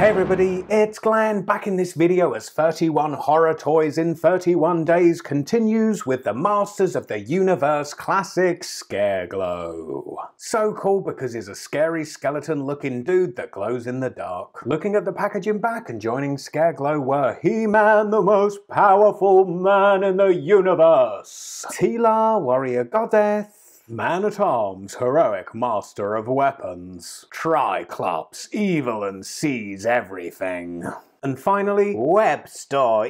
Hey everybody, it's Glenn, back in this video as 31 Horror Toys in 31 Days continues with the Masters of the Universe Classics Scareglow. So cool because he's a scary skeleton looking dude that glows in the dark. Looking at the packaging back and joining Scareglow were He-Man, the most powerful man in the universe, Tila, warrior goddess, Man-at-Arms, heroic master of weapons, Triclops, evil and sees everything, and finally, Webb,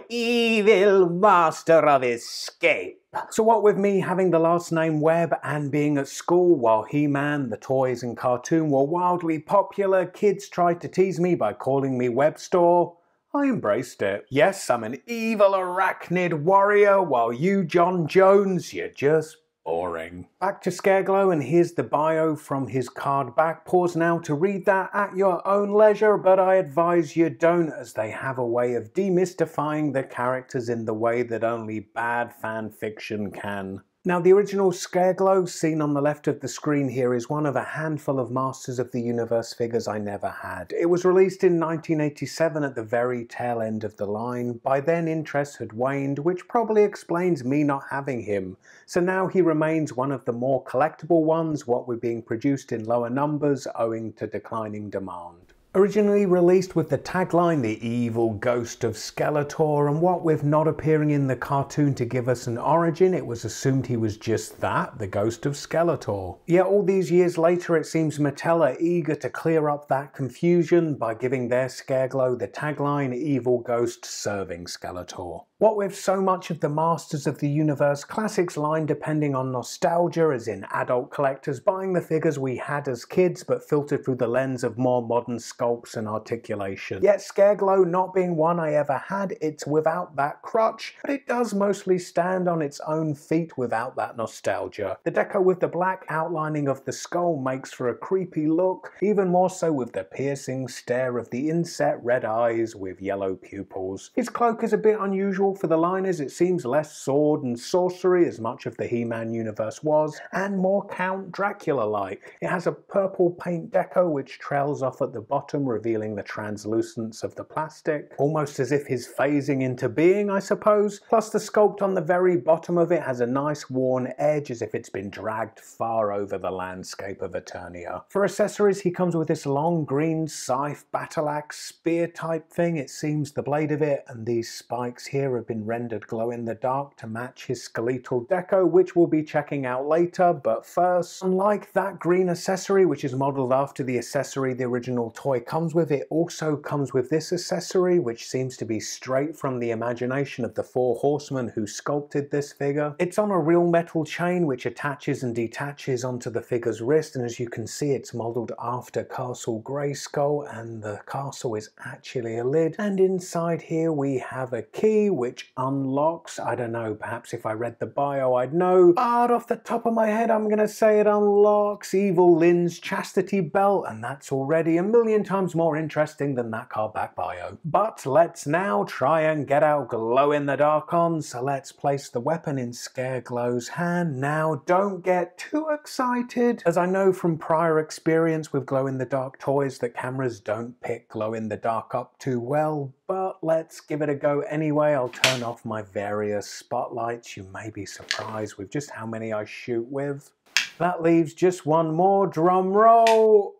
evil master of escape. So what with me having the last name Webb and being at school while He-Man, the toys and cartoon were wildly popular, kids tried to tease me by calling me Webb Store. I embraced it. Yes, I'm an evil arachnid warrior while you, John Jones, you're just boring. Back to Scareglow, and here's the bio from his card back. Pause now to read that at your own leisure, but I advise you don't, as they have a way of demystifying the characters in the way that only bad fan fiction can. Now, the original Scareglow, seen on the left of the screen here, is one of a handful of Masters of the Universe figures I never had. It was released in 1987 at the very tail end of the line. By then, interest had waned, which probably explains me not having him. So now he remains one of the more collectible ones, what were being produced in lower numbers owing to declining demand. Originally released with the tagline, the evil ghost of Skeletor, and what with not appearing in the cartoon to give us an origin, it was assumed he was just that, the ghost of Skeletor. Yet all these years later, it seems Mattel are eager to clear up that confusion by giving their Scareglow the tagline, evil ghost serving Skeletor. What with so much of the Masters of the Universe Classics line depending on nostalgia, as in adult collectors buying the figures we had as kids but filtered through the lens of more modern sculpts and articulation. Yet Scareglow not being one I ever had, it's without that crutch, but it does mostly stand on its own feet without that nostalgia. The deco with the black outlining of the skull makes for a creepy look, even more so with the piercing stare of the inset red eyes with yellow pupils. His cloak is a bit unusual for the line, as it seems less sword and sorcery as much of the He-Man universe was, and more Count Dracula-like. It has a purple paint deco which trails off at the bottom, revealing the translucence of the plastic, almost as if he's phasing into being, I suppose. Plus the sculpt on the very bottom of it has a nice worn edge, as if it's been dragged far over the landscape of Eternia. For accessories, he comes with this long green scythe, battle axe, spear type thing, it seems, the blade of it, and these spikes here have been rendered glow in the dark to match his skeletal deco, which we'll be checking out later. But first, unlike that green accessory, which is modelled after the accessory the original toy comes with, it also comes with this accessory, which seems to be straight from the imagination of the four horsemen who sculpted this figure. It's on a real metal chain which attaches and detaches onto the figure's wrist, and as you can see, it's modelled after Castle Grayskull, and the castle is actually a lid, and inside here we have a key which unlocks. I don't know, perhaps if I read the bio I'd know, but off the top of my head I'm gonna say it unlocks Evil Lynn's chastity belt, and that's already a million times more interesting than that cardback bio. But let's now try and get our glow in the dark on, so let's place the weapon in Scareglow's hand. Now don't get too excited, as I know from prior experience with glow in the dark toys that cameras don't pick glow in the dark up too well, but let's give it a go anyway. I'll turn off my various spotlights. You may be surprised with just how many I shoot with. That leaves just one more, drum roll.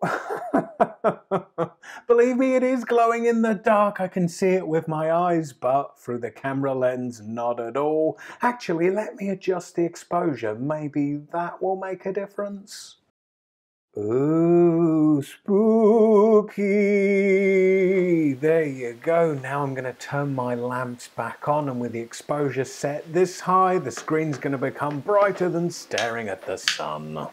Believe me, it is glowing in the dark. I can see it with my eyes, but through the camera lens, not at all. Actually, let me adjust the exposure. Maybe that will make a difference. Ooh, spooky. There you go. Now I'm going to turn my lamps back on, and with the exposure set this high, the screen's going to become brighter than staring at the sun.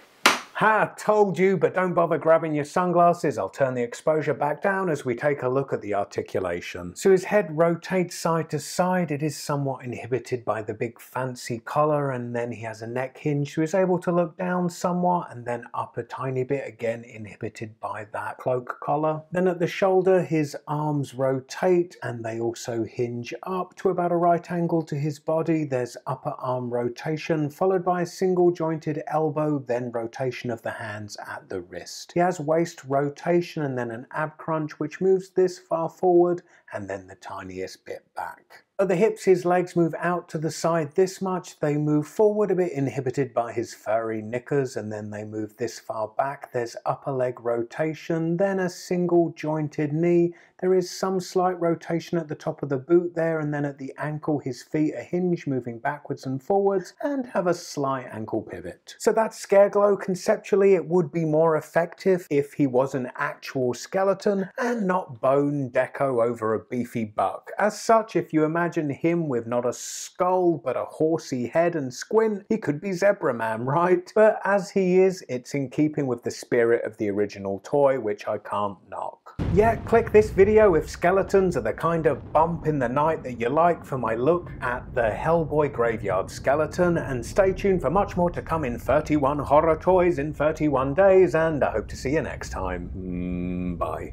Ha, told you, but don't bother grabbing your sunglasses. I'll turn the exposure back down as we take a look at the articulation. So his head rotates side to side. It is somewhat inhibited by the big fancy collar, and then he has a neck hinge, so he's able to look down somewhat and then up a tiny bit, again inhibited by that cloak collar. Then at the shoulder, his arms rotate and they also hinge up to about a right angle to his body. There's upper arm rotation, followed by a single jointed elbow, then rotation rotation of the hands at the wrist. He has waist rotation and then an ab crunch which moves this far forward and then the tiniest bit back. At the hips, his legs move out to the side this much, they move forward a bit inhibited by his furry knickers, and then they move this far back. There's upper leg rotation, then a single jointed knee. There is some slight rotation at the top of the boot there, and then at the ankle his feet are hinged, moving backwards and forwards, and have a slight ankle pivot. So that's Scareglow. Conceptually, it would be more effective if he was an actual skeleton and not bone deco over a beefy buck. As such, if you imagine him with not a skull but a horsey head and squint, he could be Zebra Man, right? But as he is, it's in keeping with the spirit of the original toy, which I can't knock. Yeah, click this video if skeletons are the kind of bump in the night that you like for my look at the Hellboy Graveyard skeleton, and stay tuned for much more to come in 31 horror toys in 31 days, and I hope to see you next time. Bye.